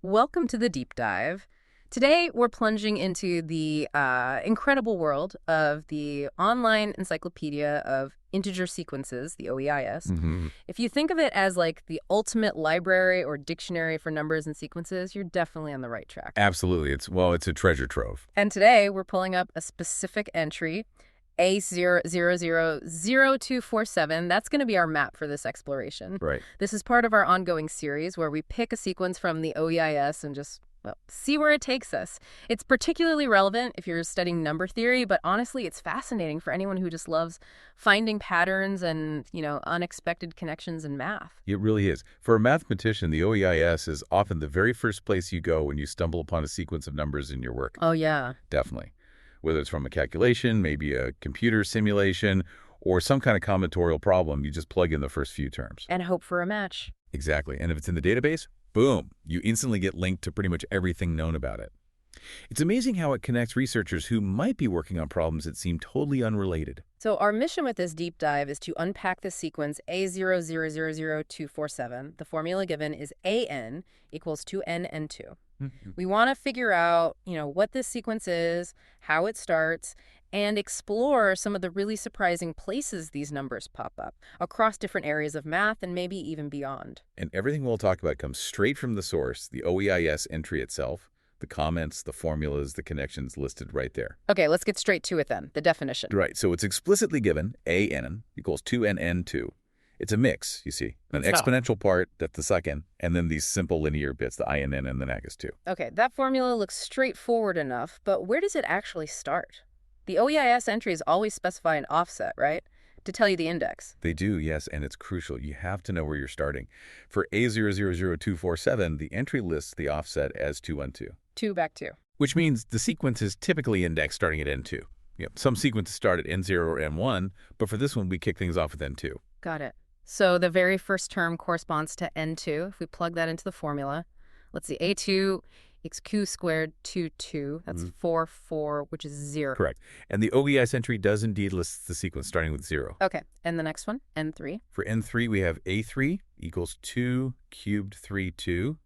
Welcome to the deep dive. Today, we're plunging into the incredible world of the online encyclopedia of integer sequences, the OEIS. Hmm. If you think of it as like the ultimate library or dictionary for numbers and sequences, you're definitely on the right track. Absolutely. It's a treasure trove. And today, we're pulling up a specific entry, A000247. That's going to be our map for this exploration. Right. This is part of our ongoing series where we pick a sequence from the OEIS and just, well, see where it takes us. It's particularly relevant if you're studying number theory, but honestly, it's fascinating for anyone who just loves finding patterns and, unexpected connections in math. It really is. For a mathematician, the OEIS is often the very first place you go when you stumble upon a sequence of numbers in your work. Oh, yeah. Definitely. Whether it's from a calculation, maybe a computer simulation, or some kind of combinatorial problem, you just plug in the first few terms. And hope for a match. Exactly. And if it's in the database, boom, you instantly get linked to pretty much everything known about it. It's amazing how it connects researchers who might be working on problems that seem totally unrelated. So our mission with this deep dive is to unpack the sequence A000247. The formula given is AN equals 2n and 2. We want to figure out, what this sequence is, how it starts, and explore some of the really surprising places these numbers pop up across different areas of math and maybe even beyond. And everything we'll talk about comes straight from the source, the OEIS entry itself, the comments, the formulas, the connections listed right there. Okay, let's get straight to it then, the definition. Right, so it's explicitly given, AN equals 2nn2. It's a mix, you see. An That's how. exponential part, that's the second, and then these simple linear bits, the inn and the nagus 2. Okay, that formula looks straightforward enough, but where does it actually start? The OEIS entries always specify an offset, right? To tell you the index. They do, yes, and it's crucial. You have to know where you're starting. For A000247, the entry lists the offset as 212. 2 back 2. Which means the sequence is typically indexed starting at N2. Some sequences start at N0 or N1, but for this one, we kick things off with N2. Got it. So the very first term corresponds to N2. If we plug that into the formula, let's see, A2 equals Q squared 2, 2. That's 4, 4, which is 0. Correct. And the OEIS entry does indeed list the sequence starting with 0. Okay, and the next one, N3. For N3, we have A3 equals 2 cubed 3, 2.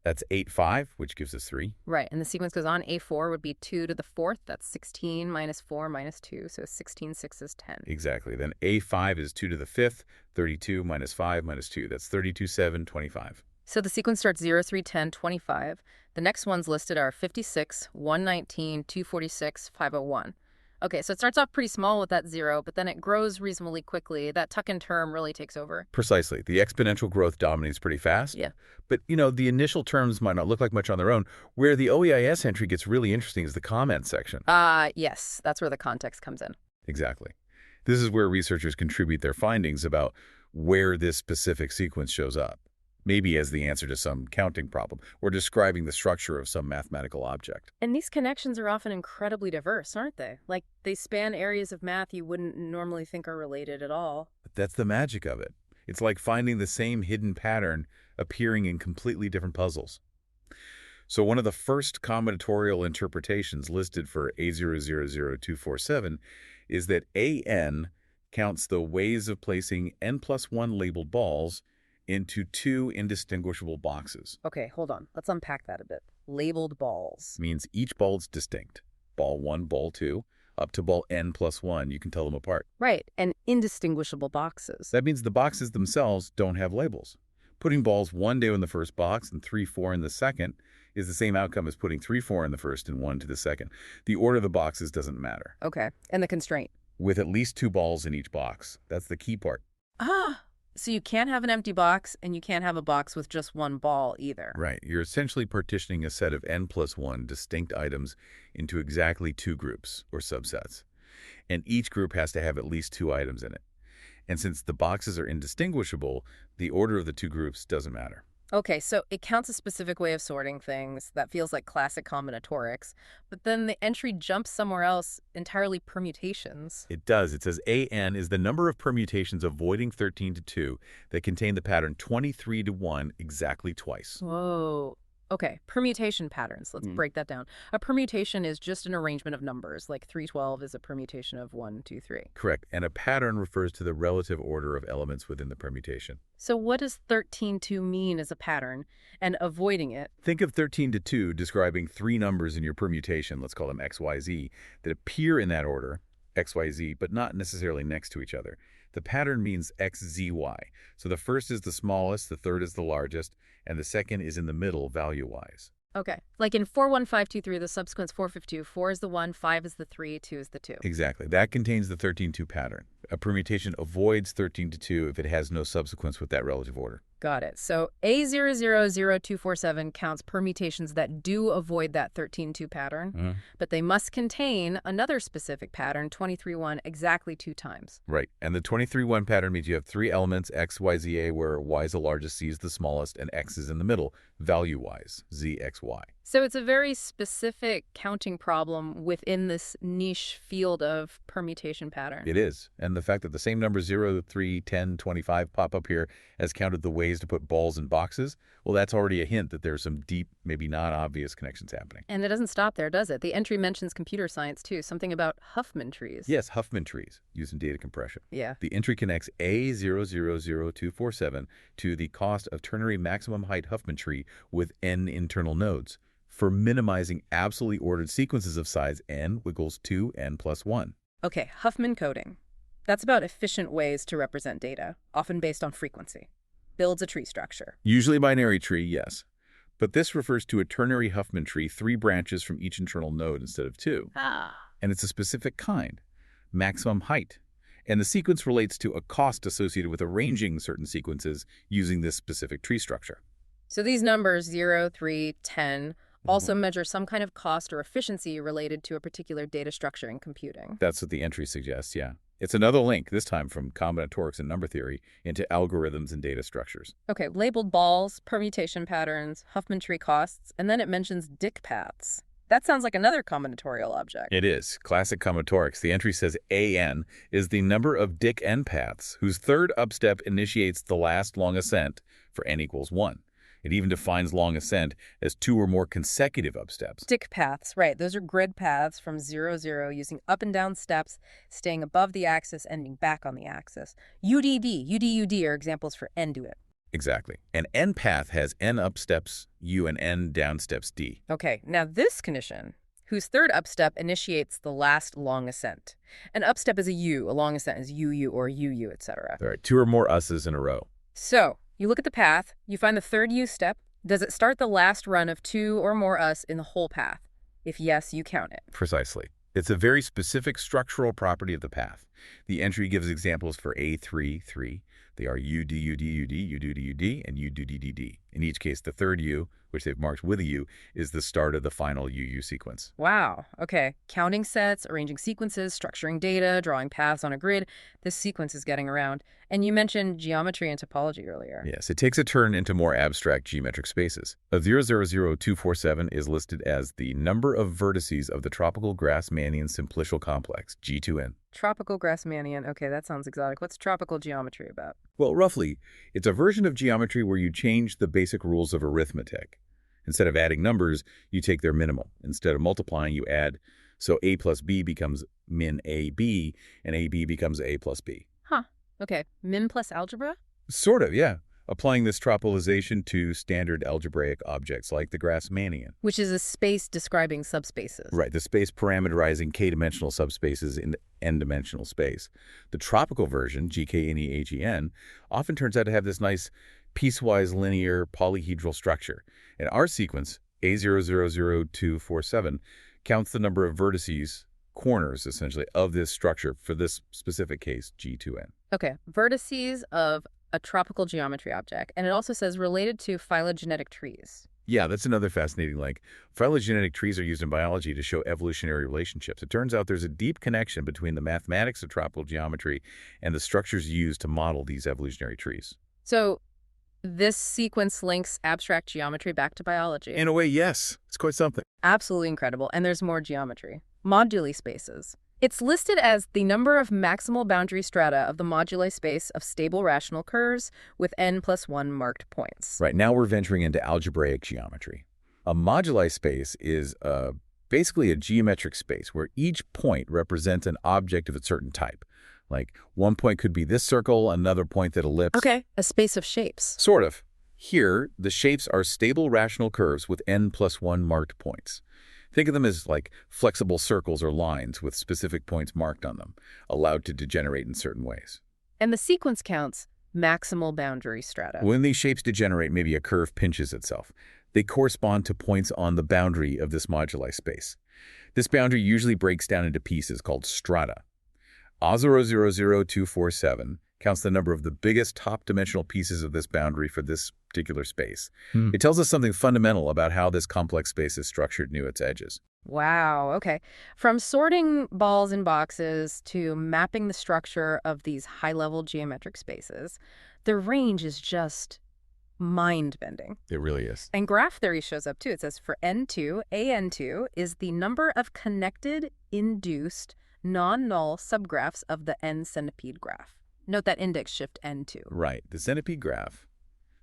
That's 8, 5, which gives us 3. Right, and the sequence goes on. A4 would be 2 to the 4th. That's 16 minus 4 minus 2, so 16 6 is 10. Exactly. Then A5 is 2 to the 5th, 32 minus 5 minus 2. That's 32, 7, 25. So the sequence starts 0, 3, 10, 25. The next ones listed are 56, 119, 246, 501. Okay, so it starts off pretty small with that 0, but then it grows reasonably quickly. That tuck-in term really takes over. Precisely. The exponential growth dominates pretty fast. Yeah. But, the initial terms might not look like much on their own. Where the OEIS entry gets really interesting is the comments section. Yes, that's where the context comes in. Exactly. This is where researchers contribute their findings about where this specific sequence shows up. Maybe as the answer to some counting problem, or describing the structure of some mathematical object. And these connections are often incredibly diverse, aren't they? Like, they span areas of math you wouldn't normally think are related at all. But that's the magic of it. It's like finding the same hidden pattern appearing in completely different puzzles. So one of the first combinatorial interpretations listed for A000247 is that AN counts the ways of placing n+1 labeled balls into 2 indistinguishable boxes. Okay, hold on. Let's unpack that a bit. Labeled balls. Means each ball's distinct. Ball 1, ball 2, up to ball n+1. You can tell them apart. Right, and indistinguishable boxes. That means the boxes themselves don't have labels. Putting balls 1, 2 in the first box and 3, 4 in the second is the same outcome as putting 3, 4 in the first and 1 to the second. The order of the boxes doesn't matter. Okay, and the constraint? With at least 2 balls in each box. That's the key part. So you can't have an empty box, and you can't have a box with just one ball either. Right. You're essentially partitioning a set of n+1 distinct items into exactly 2 groups, or subsets. And each group has to have at least 2 items in it. And since the boxes are indistinguishable, the order of the 2 groups doesn't matter. Okay, so it counts a specific way of sorting things. That feels like classic combinatorics. But then the entry jumps somewhere else, entirely permutations. It does. It says AN is the number of permutations avoiding 13 to 2 that contain the pattern 23 to 1 exactly twice. Whoa. Okay, permutation patterns. Let's break that down. A permutation is just an arrangement of numbers, like 312 is a permutation of 1, 2, 3. Correct. And a pattern refers to the relative order of elements within the permutation. So what does 13-2 mean as a pattern, and avoiding it? Think of 13 to 2 describing three numbers in your permutation, let's call them x, y, z, that appear in that order, x, y, z, but not necessarily next to each other. The pattern means x, z, y. So the first is the smallest, the third is the largest, and the second is in the middle value-wise. Okay, like in 41523, the subsequent's 452, 4 is the 1, 5 is the 3, 2 is the 2. Exactly. That contains the 13-2 pattern. A permutation avoids 13 to 2 if it has no subsequence with that relative order. Got it. So A000247 counts permutations that do avoid that 13-2 pattern, but they must contain another specific pattern, 23-1, exactly 2 times. Right. And the 23-1 pattern means you have three elements, x, y, z, a, where y is the largest, z is the smallest, and x is in the middle, value-wise, z, x, y. So it's a very specific counting problem within this niche field of permutation pattern. It is. And the fact that the same numbers 0, 3, 10, 25 pop up here as counted the ways to put balls in boxes, well, that's already a hint that there's some deep, maybe not obvious connections happening. And it doesn't stop there, does it? The entry mentions computer science, too, something about Huffman trees. Yes, Huffman trees used in data compression. Yeah. The entry connects A000247 to the cost of ternary maximum height Huffman tree with n internal nodes for minimizing absolutely ordered sequences of size n equals 2n plus 1. Okay, Huffman coding. That's about efficient ways to represent data, often based on frequency. Builds a tree structure. Usually binary tree, yes. But this refers to a ternary Huffman tree, 3 branches from each internal node instead of 2. And it's a specific kind, maximum height. And the sequence relates to a cost associated with arranging certain sequences using this specific tree structure. So these numbers, 0, 3, 10, also measure some kind of cost or efficiency related to a particular data structure in computing. That's what the entry suggests, yeah. It's another link, this time from combinatorics and number theory, into algorithms and data structures. Okay, labeled balls, permutation patterns, Huffman tree costs, and then it mentions dick paths. That sounds like another combinatorial object. It is. Classic combinatorics. The entry says AN is the number of dick n paths whose third upstep initiates the last long ascent for n equals 1. It even defines long ascent as 2 or more consecutive upsteps. Dick paths, right. Those are grid paths from 0, 0, using up and down steps, staying above the axis, ending back on the axis. UDD, UDUD are examples for n-duet. Exactly. An n path has n upsteps U and n downsteps D. Okay, now this condition, whose third upstep initiates the last long ascent. An upstep is a U, a long ascent is UU or UU, etc. All right, 2 or more us's in a row. So, you look at the path, you find the third U step. Does it start the last run of 2 or more us in the whole path? If yes, you count it. Precisely. It's a very specific structural property of the path. The entry gives examples for A3, 3. They are UDUDUD, UDUDUD, and UDUDD. In each case, the third U, which they've marked with a U, is the start of the final UU sequence. Wow. Okay. Counting sets, arranging sequences, structuring data, drawing paths on a grid. This sequence is getting around. And you mentioned geometry and topology earlier. Yes, it takes a turn into more abstract geometric spaces. A 000247 is listed as the number of vertices of the tropical Grassmannian simplicial complex, G2N. Tropical Grassmannian. Okay, that sounds exotic. What's tropical geometry about? Well, roughly, it's a version of geometry where you change the basic rules of arithmetic. Instead of adding numbers, you take their minimal. Instead of multiplying, you add. So A plus B becomes min AB, and AB becomes A plus B. Huh. Okay. Min plus algebra? Sort of, yeah. Applying this tropicalization to standard algebraic objects like the Grassmannian. Which is a space describing subspaces. Right, the space parameterizing k-dimensional subspaces in n-dimensional space. The tropical version, GKNEAGN, often turns out to have this nice piecewise linear polyhedral structure. And our sequence, A000247, counts the number of vertices, corners essentially, of this structure for this specific case, G2N. Okay, vertices of a tropical geometry object, and it also says related to phylogenetic trees. Yeah, that's another fascinating link. Phylogenetic trees are used in biology to show evolutionary relationships. It turns out there's a deep connection between the mathematics of tropical geometry and the structures used to model these evolutionary trees. So this sequence links abstract geometry back to biology. In a way, yes. It's quite something. Absolutely incredible. And there's more geometry. Moduli spaces. It's listed as the number of maximal boundary strata of the moduli space of stable rational curves with n plus 1 marked points. Right, now we're venturing into algebraic geometry. A moduli space is basically a geometric space where each point represents an object of a certain type. Like, one point could be this circle, another point that ellipse. Okay, a space of shapes. Sort of. Here, the shapes are stable rational curves with n+1 marked points. Think of them as like flexible circles or lines with specific points marked on them, allowed to degenerate in certain ways. And the sequence counts maximal boundary strata. When these shapes degenerate, maybe a curve pinches itself. They correspond to points on the boundary of this moduli space. This boundary usually breaks down into pieces called strata. A000247 counts the number of the biggest top-dimensional pieces of this boundary for this particular space. It tells us something fundamental about how this complex space is structured near its edges. Wow, okay. From sorting balls in boxes to mapping the structure of these high-level geometric spaces, the range is just mind-bending. It really is. And graph theory shows up too. It says for N2, AN2 is the number of connected, induced, non-null subgraphs of the N centipede graph. Note that index shift N2. Right. The centipede graph.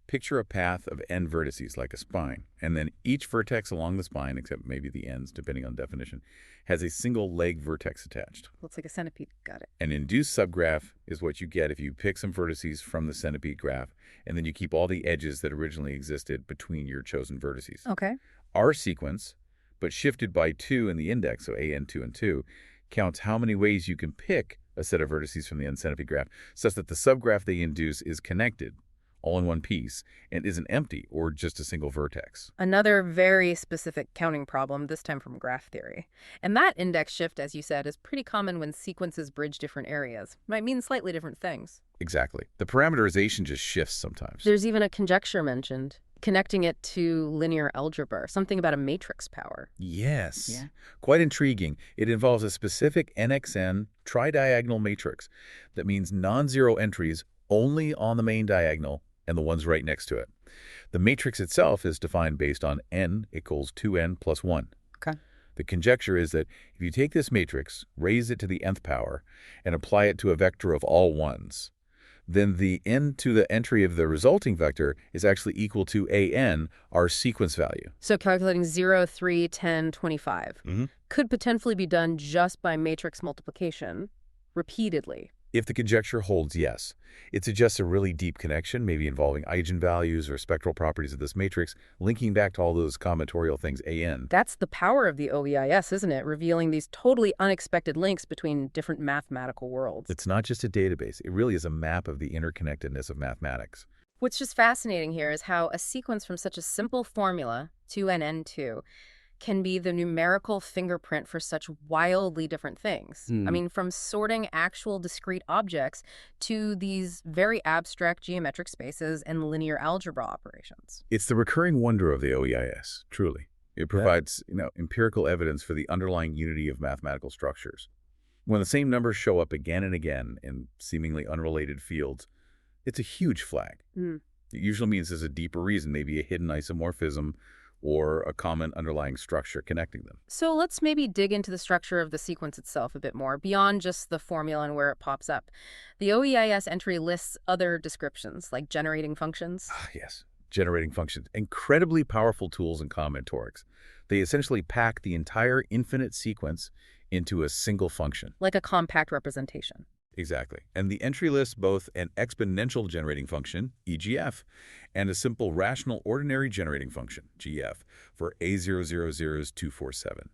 Picture a path of n vertices like a spine, and then each vertex along the spine, except maybe the ends, depending on definition, has a single leg vertex attached. Looks like a centipede. Got it. An induced subgraph is what you get if you pick some vertices from the centipede graph, and then you keep all the edges that originally existed between your chosen vertices. Okay. Our sequence, but shifted by 2 in the index, so AN2 and 2, counts how many ways you can pick a set of vertices from the n centipede graph, such that the subgraph they induce is connected, all in one piece, and isn't empty or just a single vertex. Another very specific counting problem, this time from graph theory. And that index shift, as you said, is pretty common when sequences bridge different areas. Might mean slightly different things. Exactly. The parameterization just shifts sometimes. There's even a conjecture mentioned, connecting it to linear algebra, something about a matrix power. Yes. Yeah. Quite intriguing. It involves a specific NXN tridiagonal matrix that means non-zero entries only on the main diagonal and the ones right next to it. The matrix itself is defined based on n equals 2n plus 1. Okay. The conjecture is that if you take this matrix, raise it to the nth power, and apply it to a vector of all ones, then the n to the entry of the resulting vector is actually equal to an, our sequence value. So calculating 0, 3, 10, 25 could potentially be done just by matrix multiplication repeatedly. If the conjecture holds, yes. It suggests a really deep connection, maybe involving eigenvalues or spectral properties of this matrix, linking back to all those combinatorial things an. That's the power of the OEIS, isn't it? Revealing these totally unexpected links between different mathematical worlds. It's not just a database. It really is a map of the interconnectedness of mathematics. What's just fascinating here is how a sequence from such a simple formula, 2n(n)2, can be the numerical fingerprint for such wildly different things. I mean, from sorting actual discrete objects to these very abstract geometric spaces and linear algebra operations. It's the recurring wonder of the OEIS, truly. It provides, empirical evidence for the underlying unity of mathematical structures. When the same numbers show up again and again in seemingly unrelated fields, it's a huge flag. It usually means there's a deeper reason, maybe a hidden isomorphism, or a common underlying structure connecting them. So let's maybe dig into the structure of the sequence itself a bit more, beyond just the formula and where it pops up. The OEIS entry lists other descriptions, like generating functions. Yes, generating functions. Incredibly powerful tools in combinatorics. They essentially pack the entire infinite sequence into a single function. Like a compact representation. Exactly. And the entry lists both an exponential generating function, EGF, and a simple rational ordinary generating function, GF, for A000247.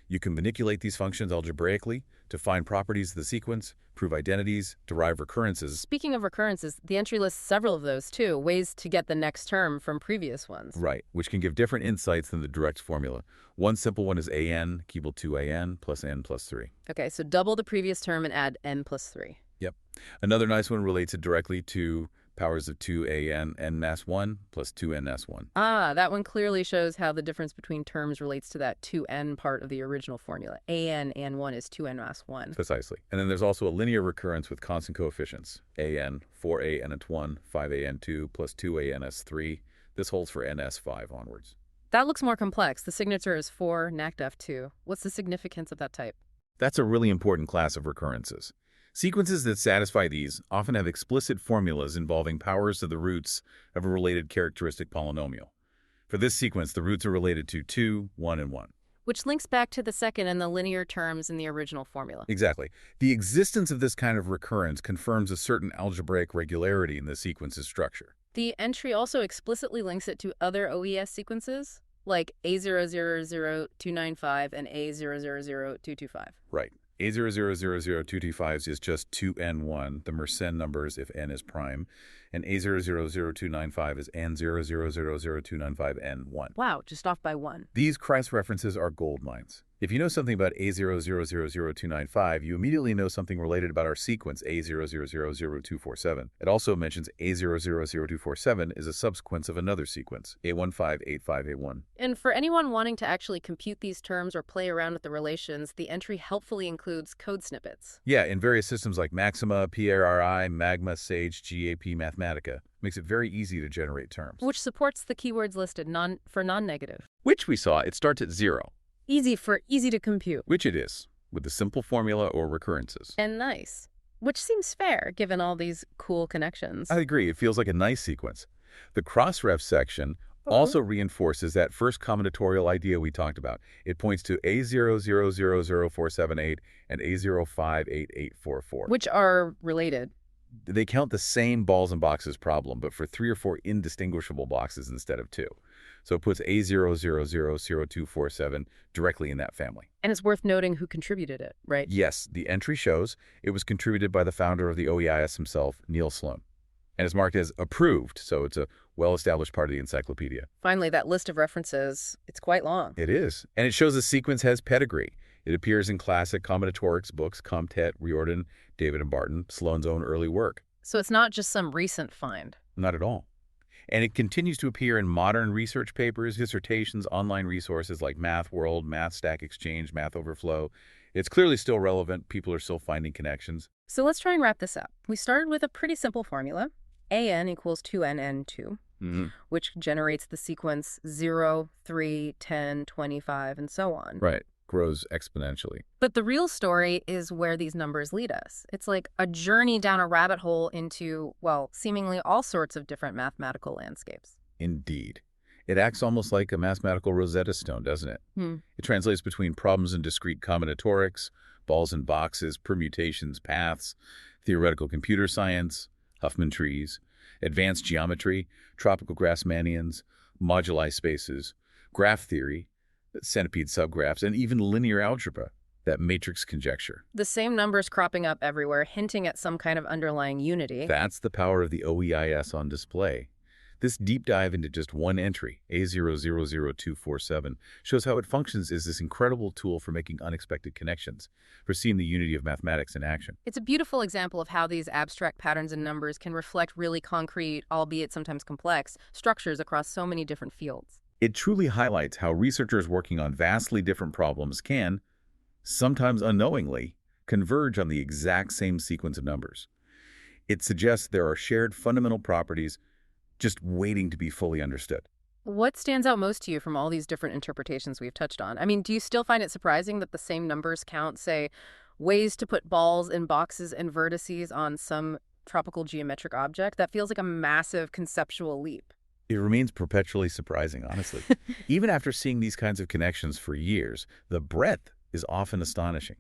You can manipulate these functions algebraically to find properties of the sequence, prove identities, derive recurrences. Speaking of recurrences, the entry lists several of those too, ways to get the next term from previous ones. Right, which can give different insights than the direct formula. One simple one is an equal to an plus n plus 3. Okay, so double the previous term and add n plus 3. Yep. Another nice one relates it directly to powers of 2an n mass 1 plus 2n s 1. Ah, that one clearly shows how the difference between terms relates to that 2n part of the original formula. an 1 is 2n mass 1. Precisely. And then there's also a linear recurrence with constant coefficients. an, 4an(1), 5an(2), plus 2an(s)(3). This holds for ns5 onwards. That looks more complex. The signature is 4, NACDF2. What's the significance of that type? That's a really important class of recurrences. Sequences that satisfy these often have explicit formulas involving powers of the roots of a related characteristic polynomial. For this sequence, the roots are related to 2, 1, and 1. Which links back to the second and the linear terms in the original formula. Exactly. The existence of this kind of recurrence confirms a certain algebraic regularity in the sequence's structure. The entry also explicitly links it to other OES sequences, like A000295 and A000225. Right. A000225 is just 2n1, the Mersenne numbers if n is prime, and A000295 is n00000295n1. Wow, just off by one. These cross-references are gold mines. If you know something about A000295, you immediately know something related about our sequence A000247. It also mentions A000247 is a subsequence of another sequence, A158581. And for anyone wanting to actually compute these terms or play around with the relations, the entry helpfully includes code snippets. Yeah, in various systems like Maxima, PRRI, Magma, Sage, GAP, Mathematica. Makes it very easy to generate terms. Which supports the keywords listed for non-negative. Which we saw, it starts at 0. Easy for easy to compute. Which it is, with a simple formula or recurrences. And nice. Which seems fair, given all these cool connections. I agree. It feels like a nice sequence. The cross-ref section also reinforces that first combinatorial idea we talked about. It points to A000478 and A058844. Which are related. They count the same balls and boxes problem, but for 3 or 4 indistinguishable boxes instead of 2. So it puts A000247 directly in that family. And it's worth noting who contributed it, right? Yes, the entry shows it was contributed by the founder of the OEIS himself, Neil Sloan. And it's marked as approved, so it's a well-established part of the encyclopedia. Finally, that list of references, it's quite long. It is. And it shows the sequence has pedigree. It appears in classic combinatorics books, Comtet, Riordan, David and Barton, Sloan's own early work. So it's not just some recent find. Not at all. And it continues to appear in modern research papers, dissertations, online resources like MathWorld, MathStack Exchange, MathOverflow. It's clearly still relevant. People are still finding connections. So let's try and wrap this up. We started with a pretty simple formula. AN equals 2nn2, which generates the sequence 0, 3, 10, 25, and so on. Right. Grows exponentially. But the real story is where these numbers lead us. It's like a journey down a rabbit hole into, well, seemingly all sorts of different mathematical landscapes. Indeed. It acts almost like a mathematical Rosetta Stone, doesn't it? It translates between problems in discrete combinatorics, balls and boxes, permutations, paths, theoretical computer science, Huffman trees, advanced geometry, tropical Grassmannians, moduli spaces, graph theory, centipede subgraphs, and even linear algebra, that matrix conjecture. The same numbers cropping up everywhere, hinting at some kind of underlying unity. That's the power of the OEIS on display. This deep dive into just one entry, A000247, shows how it functions as this incredible tool for making unexpected connections, for seeing the unity of mathematics in action. It's a beautiful example of how these abstract patterns and numbers can reflect really concrete, albeit sometimes complex, structures across so many different fields. It truly highlights how researchers working on vastly different problems can, sometimes unknowingly, converge on the exact same sequence of numbers. It suggests there are shared fundamental properties just waiting to be fully understood. What stands out most to you from all these different interpretations we've touched on? I mean, do you still find it surprising that the same numbers count, say, ways to put balls in boxes and vertices on some tropical geometric object? That feels like a massive conceptual leap. It remains perpetually surprising, honestly. Even after seeing these kinds of connections for years, the breadth is often astonishing.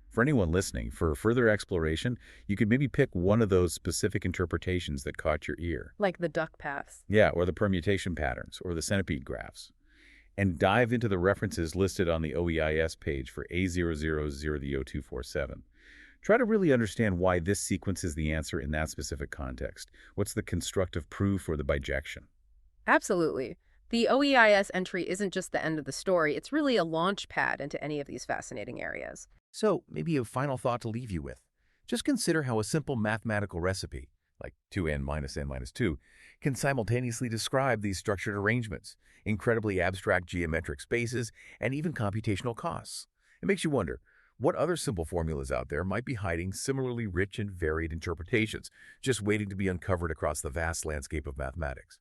For anyone listening, for further exploration, you could maybe pick one of those specific interpretations that caught your ear. Like the duck paths. Yeah, or the permutation patterns, or the centipede graphs. And dive into the references listed on the OEIS page for A000247. Try to really understand why this sequence is the answer in that specific context. What's the constructive proof or the bijection? Absolutely. The OEIS entry isn't just the end of the story. It's really a launch pad into any of these fascinating areas. So, maybe a final thought to leave you with. Just consider how a simple mathematical recipe, like 2n minus n minus 2, can simultaneously describe these structured arrangements, incredibly abstract geometric spaces, and even computational costs. It makes you wonder, what other simple formulas out there might be hiding similarly rich and varied interpretations, just waiting to be uncovered across the vast landscape of mathematics?